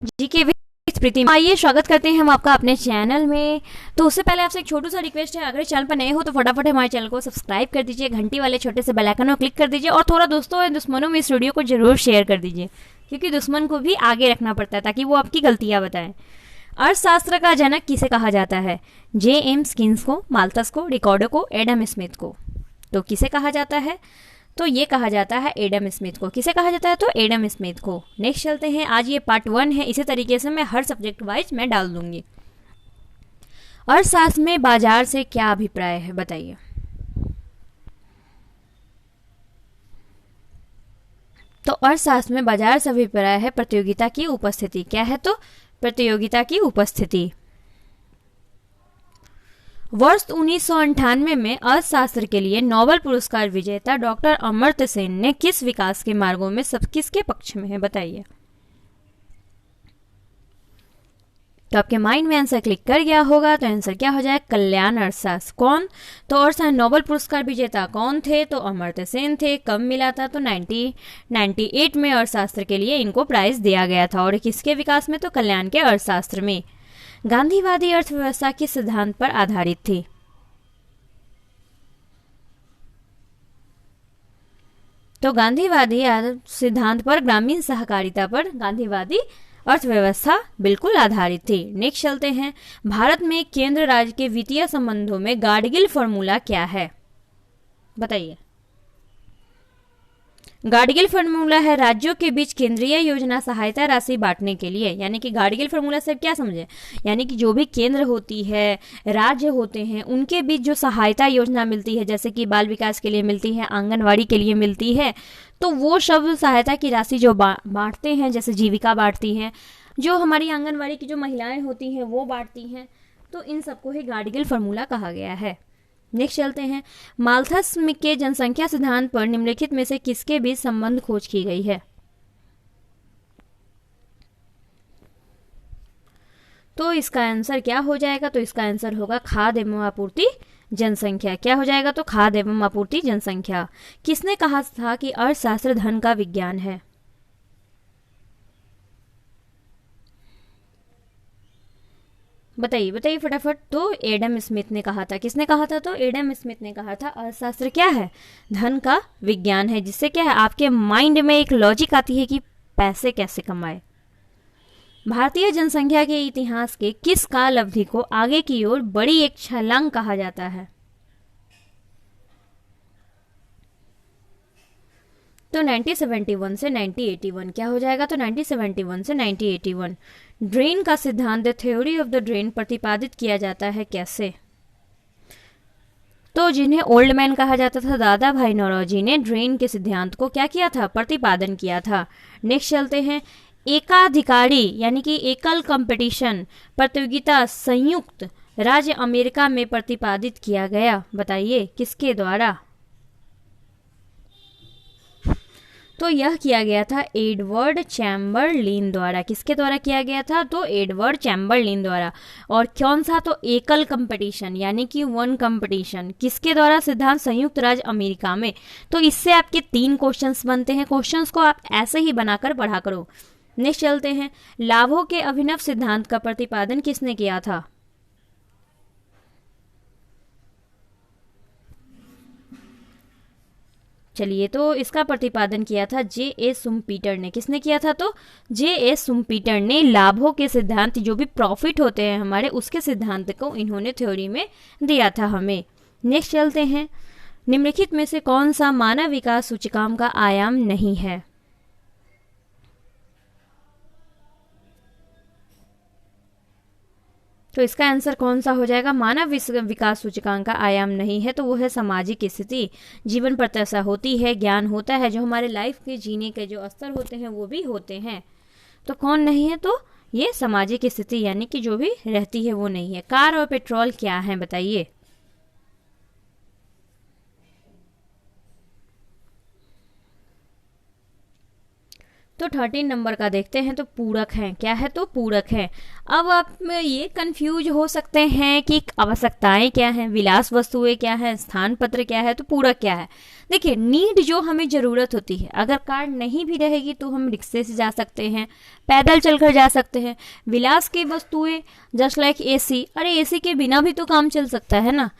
GK with प्रीति। आइए स्वागत करते हैं हम आपका अपने चैनल में। तो उससे पहले आपसे एक छोटू सा रिक्वेस्ट है, अगर चैनल पर नए हो तो फटाफट हमारे चैनल को सब्सक्राइब कर दीजिए, घंटी वाले छोटे से बेल आइकन को क्लिक कर दीजिए और थोड़ा दोस्तों और दुश्मनों में इस वीडियो को जरूर शेयर कर दीजिए, क्योंकि दुश्मन को भी आगे रखना पड़ता है ताकि वो आपकी गलतियां बताएं। अर्थशास्त्र का जनक किसे कहा जाता है? J.M. स्किन्स को, माल्थस को, रिकॉर्डो को, एडम स्मिथ को। तो किसे कहा जाता है? तो ये कहा जाता है एडम स्मिथ को। किसे कहा जाता है? तो एडम स्मिथ को। नेक्स्ट चलते हैं। आज ये पार्ट 1 है, इसी तरीके से मैं हर सब्जेक्ट वाइज मैं डाल दूंगी। अर्थशास्त्र में बाजार से क्या अभिप्राय है, बताइए। तो अर्थशास्त्र में बाजार से अभिप्राय है प्रतियोगिता की उपस्थिति। क्या है? तो प्रतियोगिता की उपस्थिति। वर्ष 1998 में अर्थशास्त्र के लिए नोबेल पुरस्कार विजेता डॉक्टर अमर्त्य सेन ने किस विकास के मार्गों में सब किसके पक्ष में है, बताइए। तो आपके माइंड में आंसर क्लिक कर गया होगा, तो आंसर क्या हो जाए? कल्याण अर्थशास्त्र। कौन? तो अर्थशास्त्र नोबेल पुरस्कार विजेता कौन थे? तो अमर्त्य सेन थे। कब मिला था? तो 1998 में अर्थशास्त्र के लिए इनको प्राइज दिया गया था। और किसके विकास में? तो कल्याण के अर्थशास्त्र में। गांधीवादी अर्थव्यवस्था किस सिद्धांत पर आधारित थी? तो गांधीवादी सिद्धांत पर, ग्रामीण सहकारिता पर गांधीवादी अर्थव्यवस्था बिल्कुल आधारित थी। नेक्स्ट चलते हैं। भारत में केंद्र राज्य के वित्तीय संबंधों में गाडगिल फॉर्मूला क्या है, बताइए। गाडगिल फॉर्मूला है राज्यों के बीच केंद्रीय योजना सहायता राशि बांटने के लिए। यानी कि गाडगिल फॉर्मूला से क्या समझे? यानी कि जो भी केंद्र होती है, राज्य होते हैं, उनके बीच जो सहायता योजना मिलती है, जैसे कि बाल विकास के लिए मिलती है, आंगनवाड़ी के लिए मिलती है, तो वो सब सहायता की राशि जो बांटते हैं, जैसे जीविका बांटती हैं, जो हमारी आंगनवाड़ी की जो महिलाएं होती हैं वो बांटती हैं, तो इन सबको ही गाडगिल फॉर्मूला कहा गया है। नेक्स्ट चलते हैं। माल्थस के जनसंख्या सिद्धांत पर निम्नलिखित में से किसके बीच संबंध खोज की गई है? तो इसका आंसर क्या हो जाएगा? तो इसका आंसर होगा खाद्य एवं आपूर्ति जनसंख्या। क्या हो जाएगा? तो खाद्य एवं आपूर्ति जनसंख्या। किसने कहा था कि अर्थशास्त्र धन का विज्ञान है? बताइए बताइए फटाफट। तो एडम स्मिथ ने कहा था। किसने कहा था? तो एडम स्मिथ ने कहा था अर्थशास्त्र क्या है? धन का विज्ञान है। जिससे क्या है, आपके माइंड में एक लॉजिक आती है कि पैसे कैसे कमाए। भारतीय जनसंख्या के इतिहास के किस काल अवधि को आगे की ओर बड़ी एक छलांग कहा जाता है? तो 1971 से 1981। क्या हो जाएगा? तो 1971 से 1981। ड्रेन का सिद्धांत, the theory of the drain, प्रतिपादित किया जाता है कैसे? तो जिन्हें ओल्ड मैन कहा जाता था, दादा भाई नौरोजी ने ड्रेन के सिद्धांत को क्या किया था? प्रतिपादन किया था। नेक्स्ट चलते हैं। एकाधिकारी यानी कि एकल कंपटीशन प्रतियोगिता संयुक्त राज्य अमेरिका में प्रतिपादित किया गया, बताइए किसके द्वारा? तो यह किया गया था एडवर्ड चैम्बरलिन द्वारा। किसके द्वारा किया गया था? तो एडवर्ड चैम्बरलिन द्वारा। और कौन सा? तो एकल कंपटीशन यानी कि वन कंपटीशन। किसके द्वारा? सिद्धांत संयुक्त राज्य अमेरिका में। तो इससे आपके 3 क्वेश्चंस बनते हैं। क्वेश्चंस को आप ऐसे ही बनाकर पढ़ा करो। नेक्स्ट चलते हैं। लाभों के अभिनव सिद्धांत का प्रतिपादन किसने किया था? चलिए, तो इसका प्रतिपादन किया था J.A. सुम्पीटर ने। किसने किया था? तो J.A. सुम्पीटर ने लाभों के सिद्धांत, जो भी प्रॉफिट होते हैं हमारे, उसके सिद्धांत को इन्होंने थ्योरी में दिया था हमें। नेक्स्ट चलते हैं। निम्नलिखित में से कौन सा मानव विकास सूचकांक का आयाम नहीं है? तो इसका आंसर कौन सा हो जाएगा? मानव विकास सूचकांक का आयाम नहीं है, तो वो है सामाजिक स्थिति। जीवन प्रत्याशा होती है, ज्ञान होता है, जो हमारे लाइफ के जीने के जो स्तर होते हैं वो भी होते हैं। तो कौन नहीं है? तो ये सामाजिक स्थिति यानी कि जो भी रहती है वो नहीं है। कार और पेट्रोल क्या है, बताइए। तो 13 नंबर का देखते हैं तो पूरक है। क्या है? तो पूरक है। अब आप ये कंफ्यूज हो सकते हैं कि आवश्यकताएं क्या हैं, विलास वस्तुएं क्या है, स्थान पत्र क्या है, तो पूरक क्या है। देखिए, नीड जो हमें ज़रूरत होती है, अगर कार नहीं भी रहेगी तो हम रिक्शे से जा सकते हैं, पैदल चलकर जा सकते हैं। विलास की वस्तुएं जस्ट लाइक एसी, अरे एसी के बिना भी तो काम चल सकता है ना।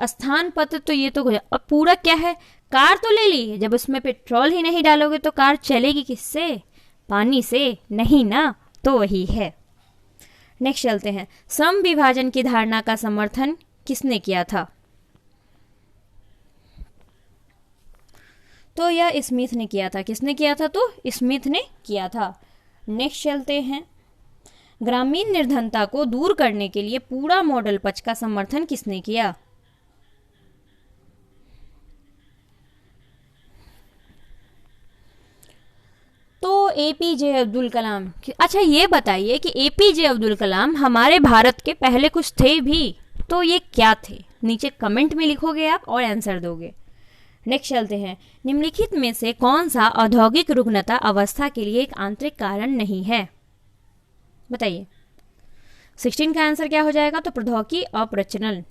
स्थान पत्र तो ये तो, अब पूरक क्या है? कार तो ले ली, जब उसमें पेट्रोल ही नहीं डालोगे तो कार चलेगी किससे? पानी से नहीं ना, तो वही है। नेक्स्ट चलते हैं, सम विभाजन की धारणा का समर्थन किसने किया था? तो यह स्मिथ ने किया था। किसने किया था? तो स्मिथ ने किया था। नेक्स्ट चलते हैं, ग्रामीण निर्धनता को दूर करने के लिए पूरा मॉडल पक्ष का समर्थन किसने किया? तो एपीजे अब्दुल कलाम। अच्छा, ये बताइए कि एपीजे अब्दुल कलाम हमारे भारत के पहले कुछ थे भी, तो ये क्या थे? नीचे कमेंट में लिखोगे आप और आंसर दोगे। नेक्स्ट चलते हैं, निम्नलिखित में से कौन सा औद्योगिक रुग्णता अवस्था के लिए एक आंतरिक कारण नहीं है? बताइए। 16 का आंसर क्या हो जाएगा? तो प्रौद्योगिकी अप्रचलन।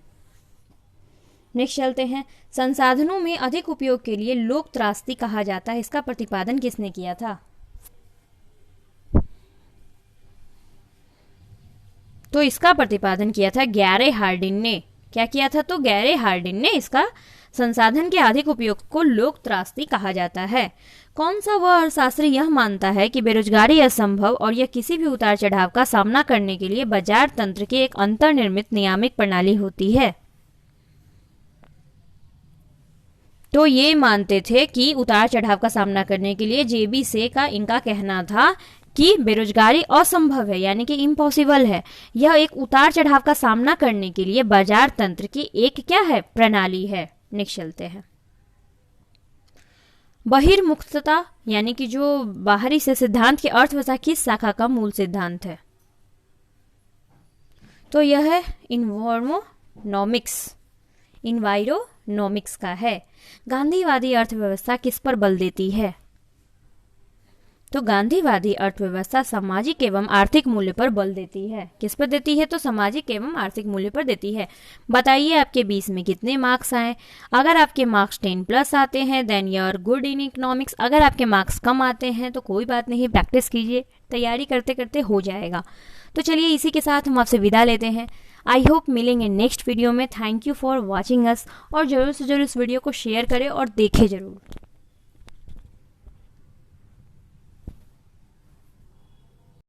नेक्स्ट चलते हैं, संसाधनों में अधिक उपयोग के लिए लोक त्रासदी कहा जाता है, इसका प्रतिपादन किसने किया था? तो इसका प्रतिपादन किया था गैरे हार्डिन ने। क्या किया था? तो गैरे हार्डिन ने इसका संसाधन के अधिक उपयोग को लोक त्रासदी कहा जाता है। कौन सा वह अर्थशास्त्री यह मानता है कि बेरोजगारी असंभव और यह किसी भी उतार चढ़ाव का सामना करने के लिए बाजार तंत्र की एक अंतर्निर्मित नियामक प्रणाली होती है? तो ये मानते थे कि उतार चढ़ाव का सामना करने के लिए जेबी से का इनका कहना था कि बेरोजगारी असंभव है, यानी कि इम्पॉसिबल है। यह एक उतार चढ़ाव का सामना करने के लिए बाजार तंत्र की एक क्या है? प्रणाली है। नेक्स्ट चलते हैं, बहिर्मुखता यानी कि जो बाहरी से सिद्धांत की अर्थव्यवस्था किस शाखा का मूल सिद्धांत है? तो यह है इन्वायरोनॉमिक्स का है। गांधीवादी अर्थव्यवस्था किस पर बल देती है? तो गांधीवादी अर्थव्यवस्था सामाजिक एवं आर्थिक मूल्य पर बल देती है। किस पर देती है? तो सामाजिक एवं आर्थिक मूल्य पर देती है। बताइए आपके 20 में कितने मार्क्स आए? अगर आपके मार्क्स 10+ आते हैं then you are good in economics. अगर आपके मार्क्स कम आते हैं तो कोई बात नहीं, प्रैक्टिस कीजिए, तैयारी करते करते हो जाएगा। तो चलिए इसी के साथ हम आपसे विदा लेते हैं। आई होप मिलेंगे नेक्स्ट वीडियो में। Thank you for watching us, और जरूर से जरूर इस वीडियो को शेयर करें और देखें जरूर।